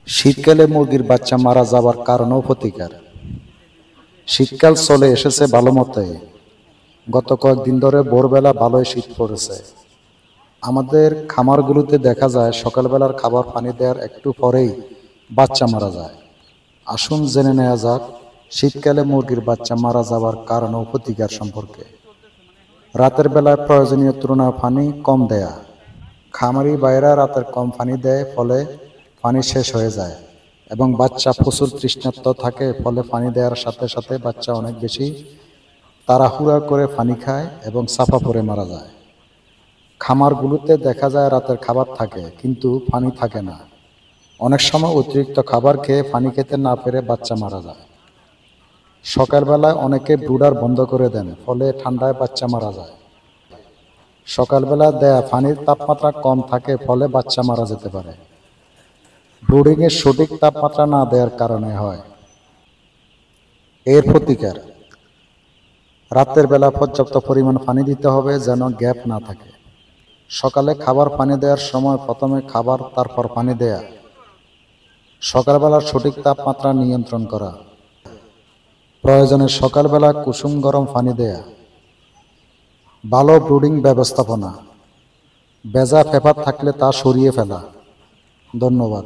শীতকালে মুরগির বাচ্চা মারা যাবার কারণও প্রতিকার। শীতকাল চলে এসেছে ভালো মতোই। গত কয়েকদিন ধরে ভোরবেলা ভালোই শীত পড়েছে। আমাদের খামারগুলোতে দেখা যায় সকালবেলার খাবার পানি দেওয়ার একটু পরেই বাচ্চা মারা যায়। আসুন জেনে নেওয়া যাক শীতকালে মুরগির বাচ্চা মারা যাবার কারণ ও প্রতিকার সম্পর্কে। রাতের বেলায় প্রয়োজনীয় তুলনায় পানি কম দেয়া। খামারি বাইরা রাতের কম পানি দেয়, ফলে পানি শেষ হয়ে যায় এবং বাচ্চা প্রচুর তৃষ্ণার্ত থাকে, ফলে পানি দেওয়ার সাথে সাথে বাচ্চা অনেক বেশি তাড়াহুড়া করে পানি খায় এবং চাপা পড়ে মারা যায়। খামারগুলোতে দেখা যায় রাতের খাবার থাকে কিন্তু পানি থাকে না। অনেক সময় অতিরিক্ত খাবার খেয়ে পানি খেতে না পেরে বাচ্চা মারা যায়। সকালবেলায় অনেকে ব্রুডার বন্ধ করে দেন, ফলে ঠান্ডায় বাচ্চা মারা যায়। সকালবেলা দেয়া পানির তাপমাত্রা কম থাকে, ফলে বাচ্চা মারা যেতে পারে। ব্রুডিংয়ের সঠিক তাপমাত্রা না দেওয়ার কারণে হয়। এর প্রতিকার: রাতের বেলা পর্যাপ্ত পরিমাণ পানি দিতে হবে, যেন গ্যাপ না থাকে। সকালে খাবার পানি দেওয়ার সময় প্রথমে খাবার তারপর পানি দেয়া। সকালবেলার সঠিক তাপমাত্রা নিয়ন্ত্রণ করা। প্রয়োজনে সকালবেলা কুসুম গরম পানি দেয়া। ভালো ব্রুডিং ব্যবস্থাপনা। ভেজা পেপার থাকলে তা সরিয়ে ফেলা। ধন্যবাদ।